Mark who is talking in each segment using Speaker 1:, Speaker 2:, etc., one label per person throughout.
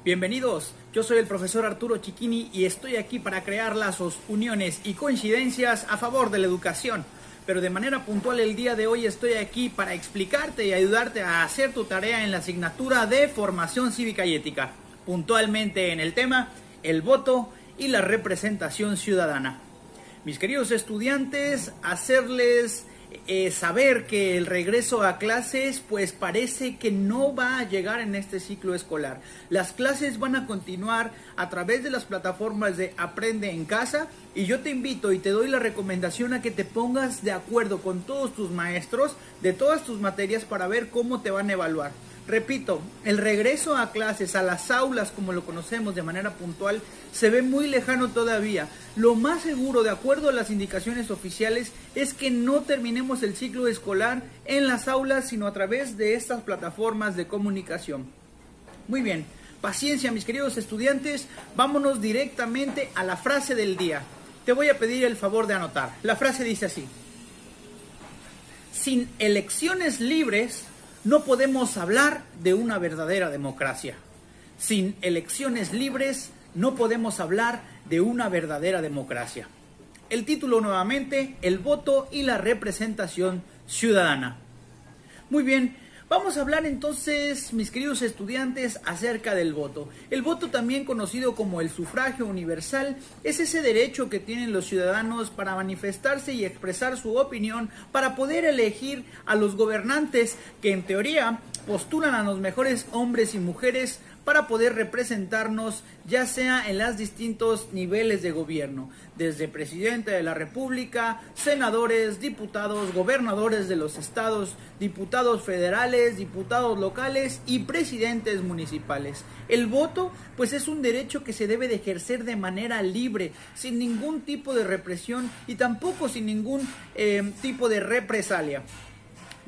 Speaker 1: Bienvenidos, yo soy el profesor Arturo Chiquini y estoy aquí para crear lazos, uniones y coincidencias a favor de la educación. Pero de manera puntual el día de hoy estoy aquí para explicarte y ayudarte a hacer tu tarea en la asignatura de Formación Cívica y Ética. Puntualmente en el tema, el voto y la representación ciudadana. Mis queridos estudiantes, hacerles saber que el regreso a clases pues parece que no va a llegar en este ciclo escolar. Las clases van a continuar a través de las plataformas de Aprende en Casa y yo te invito y te doy la recomendación a que te pongas de acuerdo con todos tus maestros de todas tus materias para ver cómo te van a evaluar. Repito, el regreso a clases, a las aulas como lo conocemos de manera puntual, se ve muy lejano todavía. Lo más seguro, de acuerdo a las indicaciones oficiales, es que no terminemos el ciclo escolar en las aulas, sino a través de estas plataformas de comunicación. Muy bien, paciencia mis queridos estudiantes, vámonos directamente a la frase del día. Te voy a pedir el favor de anotar. La frase dice así: sin elecciones libres, no podemos hablar de una verdadera democracia. Sin elecciones libres, no podemos hablar de una verdadera democracia. El título nuevamente, el voto y la representación ciudadana. Muy bien, vamos a hablar entonces, mis queridos estudiantes, acerca del voto. El voto, también conocido como el sufragio universal, es ese derecho que tienen los ciudadanos para manifestarse y expresar su opinión, para poder elegir a los gobernantes que en teoría postulan a los mejores hombres y mujeres para poder representarnos, ya sea en los distintos niveles de gobierno, desde presidente de la República, senadores, diputados, gobernadores de los estados, diputados federales, diputados locales y presidentes municipales. El voto, pues es un derecho que se debe de ejercer de manera libre, sin ningún tipo de represión y tampoco sin ningún tipo de represalia.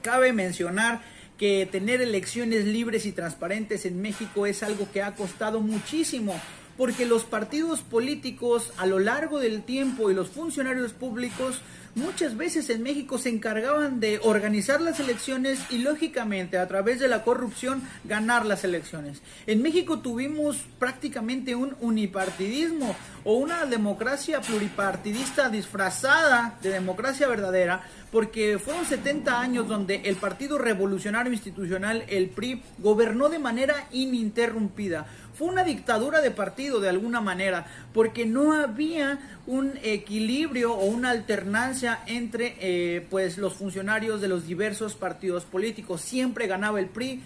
Speaker 1: Cabe mencionar que tener elecciones libres y transparentes en México es algo que ha costado muchísimo, porque los partidos políticos a lo largo del tiempo y los funcionarios públicos muchas veces en México se encargaban de organizar las elecciones y lógicamente a través de la corrupción ganar las elecciones. En México tuvimos prácticamente un unipartidismo o una democracia pluripartidista disfrazada de democracia verdadera, porque fueron 70 años donde el Partido Revolucionario Institucional, el PRI, gobernó de manera ininterrumpida. Fue una dictadura de partido de alguna manera, porque no había un equilibrio o una alternancia entre pues los funcionarios de los diversos partidos políticos. Siempre ganaba el PRI,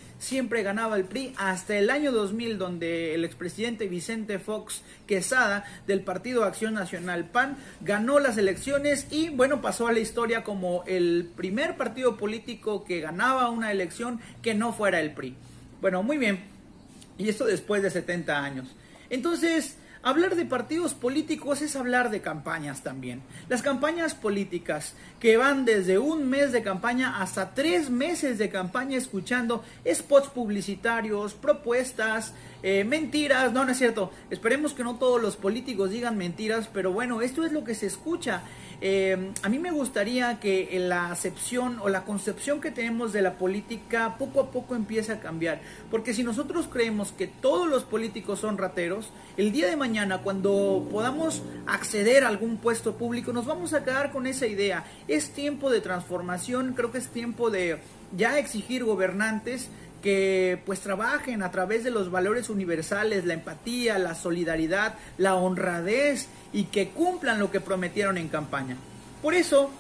Speaker 1: hasta el año 2000, donde el expresidente Vicente Fox Quesada del Partido Acción Nacional PAN ganó las elecciones y bueno, pasó a la historia como el primer partido político que ganaba una elección que no fuera el PRI. Bueno, muy bien. Y esto después de 70 años. Entonces, hablar de partidos políticos es hablar de campañas también. Las campañas políticas que van desde un mes de campaña hasta 3 meses de campaña escuchando spots publicitarios, propuestas, mentiras. No es cierto. Esperemos que no todos los políticos digan mentiras, pero bueno, esto es lo que se escucha. A mí me gustaría que la acepción o la concepción que tenemos de la política poco a poco empiece a cambiar, porque si nosotros creemos que todos los políticos son rateros, el día de mañana cuando podamos acceder a algún puesto público nos vamos a quedar con esa idea. Es tiempo de transformación, creo que es tiempo de ya exigir gobernantes que pues trabajen a través de los valores universales, la empatía, la solidaridad, la honradez y que cumplan lo que prometieron en campaña. Por eso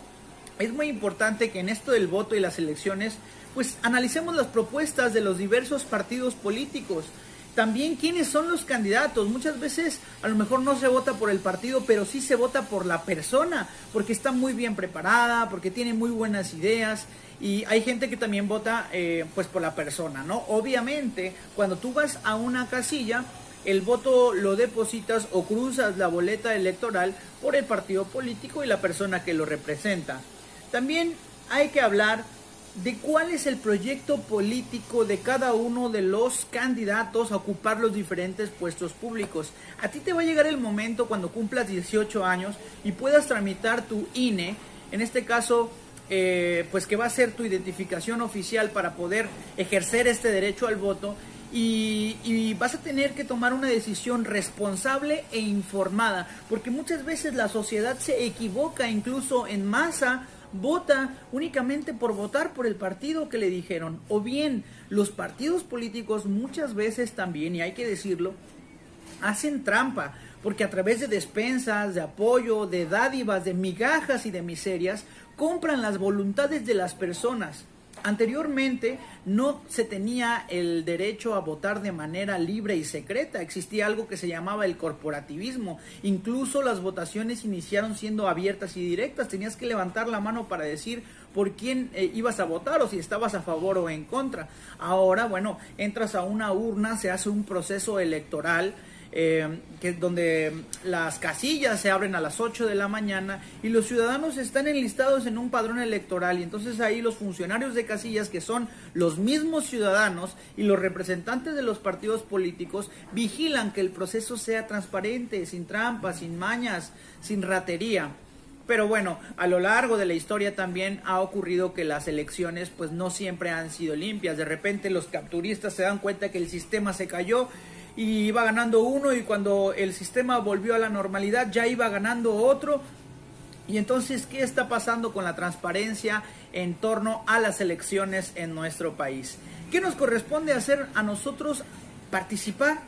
Speaker 1: es muy importante que en esto del voto y las elecciones pues analicemos las propuestas de los diversos partidos políticos. También quiénes son los candidatos. Muchas veces a lo mejor no se vota por el partido, pero sí se vota por la persona, porque está muy bien preparada, porque tiene muy buenas ideas. Y hay gente que también vota pues por la persona, ¿no? Obviamente, cuando tú vas a una casilla, el voto lo depositas o cruzas la boleta electoral por el partido político y la persona que lo representa. También hay que hablar de cuál es el proyecto político de cada uno de los candidatos a ocupar los diferentes puestos públicos. A ti te va a llegar el momento cuando cumplas 18 años y puedas tramitar tu INE, en este caso pues que va a ser tu identificación oficial para poder ejercer este derecho al voto. y vas a tener que tomar una decisión responsable e informada, porque muchas veces la sociedad se equivoca, incluso en masa, vota únicamente por votar por el partido que le dijeron, o bien los partidos políticos muchas veces también, y hay que decirlo, hacen trampa, porque a través de despensas, de apoyo, de dádivas, de migajas y de miserias, compran las voluntades de las personas. Anteriormente no se tenía el derecho a votar de manera libre y secreta, existía algo que se llamaba el corporativismo, incluso las votaciones iniciaron siendo abiertas y directas, tenías que levantar la mano para decir por quién ibas a votar o si estabas a favor o en contra. Ahora, bueno, entras a una urna, se hace un proceso electoral, donde las casillas se abren a las 8 de la mañana y los ciudadanos están enlistados en un padrón electoral, y entonces ahí los funcionarios de casillas, que son los mismos ciudadanos, y los representantes de los partidos políticos vigilan que el proceso sea transparente, sin trampas, sin mañas, sin ratería. Pero bueno, a lo largo de la historia también ha ocurrido que las elecciones pues no siempre han sido limpias. De repente los capturistas se dan cuenta que el sistema se cayó y iba ganando uno, y cuando el sistema volvió a la normalidad ya iba ganando otro. Y entonces, ¿qué está pasando con la transparencia en torno a las elecciones en nuestro país? ¿Qué nos corresponde hacer a nosotros? Participar,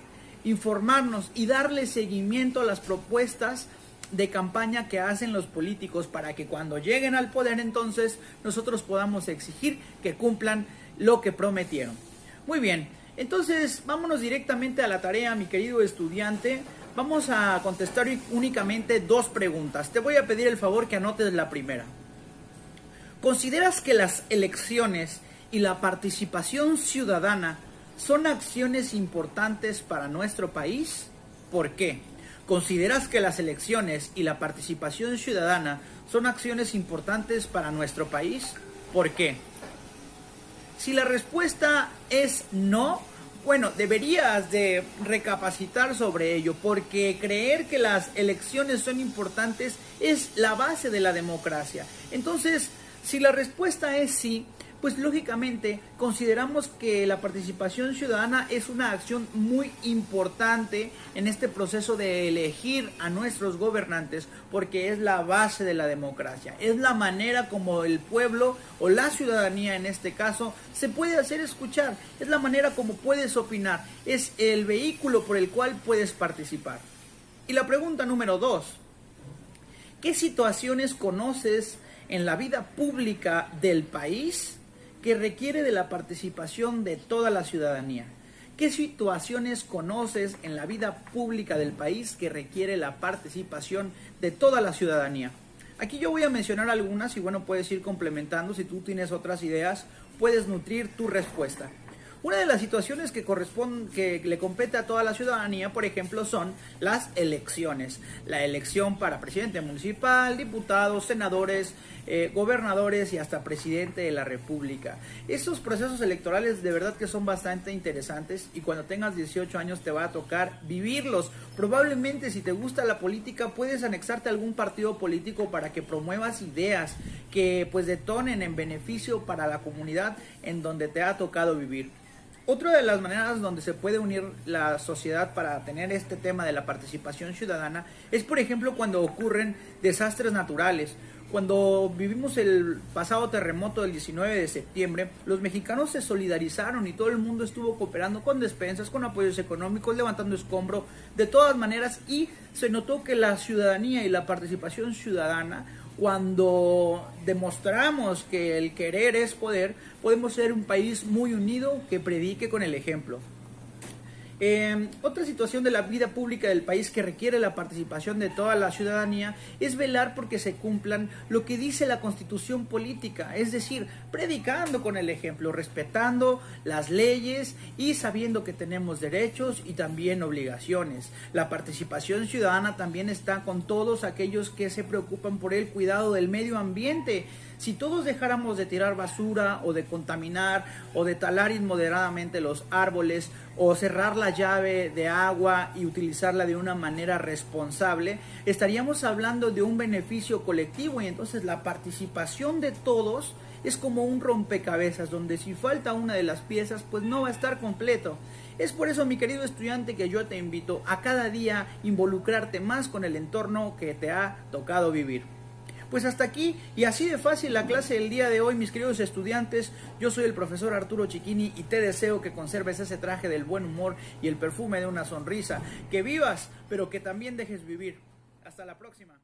Speaker 1: informarnos y darle seguimiento a las propuestas de campaña que hacen los políticos, para que cuando lleguen al poder entonces nosotros podamos exigir que cumplan lo que prometieron. Muy bien, entonces vámonos directamente a la tarea, mi querido estudiante. Vamos a contestar únicamente 2 preguntas. Te voy a pedir el favor que anotes la primera. ¿Consideras que las elecciones y la participación ciudadana son acciones importantes para nuestro país? ¿Por qué? ¿Consideras que las elecciones y la participación ciudadana son acciones importantes para nuestro país? ¿Por qué? Si la respuesta es no, bueno, deberías de recapacitar sobre ello, porque creer que las elecciones son importantes es la base de la democracia. Entonces, si la respuesta es sí, pues lógicamente consideramos que la participación ciudadana es una acción muy importante en este proceso de elegir a nuestros gobernantes, porque es la base de la democracia, es la manera como el pueblo o la ciudadanía en este caso se puede hacer escuchar, es la manera como puedes opinar, es el vehículo por el cual puedes participar. Y la pregunta número 2, ¿qué situaciones conoces en la vida pública del país que requiere de la participación de toda la ciudadanía? ¿Qué situaciones conoces en la vida pública del país que requiere la participación de toda la ciudadanía? Aquí yo voy a mencionar algunas y bueno, puedes ir complementando. Si tú tienes otras ideas, puedes nutrir tu respuesta. Una de las situaciones que le compete a toda la ciudadanía, por ejemplo, son las elecciones. La elección para presidente municipal, diputados, senadores, gobernadores y hasta presidente de la República. Estos procesos electorales de verdad que son bastante interesantes, y cuando tengas 18 años te va a tocar vivirlos. Probablemente, si te gusta la política, puedes anexarte a algún partido político para que promuevas ideas que pues detonen en beneficio para la comunidad en donde te ha tocado vivir. Otra de las maneras donde se puede unir la sociedad para tener este tema de la participación ciudadana es, por ejemplo, cuando ocurren desastres naturales. Cuando vivimos el pasado terremoto del 19 de septiembre, los mexicanos se solidarizaron y todo el mundo estuvo cooperando con despensas, con apoyos económicos, levantando escombro, de todas maneras, y se notó que la ciudadanía y la participación ciudadana, cuando demostramos que el querer es poder, podemos ser un país muy unido que predique con el ejemplo. Otra situación de la vida pública del país que requiere la participación de toda la ciudadanía es velar porque se cumplan lo que dice la Constitución política, es decir, predicando con el ejemplo, respetando las leyes y sabiendo que tenemos derechos y también obligaciones. La participación ciudadana también está con todos aquellos que se preocupan por el cuidado del medio ambiente. Si todos dejáramos de tirar basura o de contaminar o de talar inmoderadamente los árboles o cerrar la llave de agua y utilizarla de una manera responsable, estaríamos hablando de un beneficio colectivo, y entonces la participación de todos es como un rompecabezas donde si falta una de las piezas pues no va a estar completo. Es por eso, mi querido estudiante, que yo te invito a cada día involucrarte más con el entorno que te ha tocado vivir. Pues hasta aquí, y así de fácil, la clase del día de hoy, mis queridos estudiantes. Yo soy el profesor Arturo Chiquini y te deseo que conserves ese traje del buen humor y el perfume de una sonrisa, que vivas, pero que también dejes vivir. Hasta la próxima.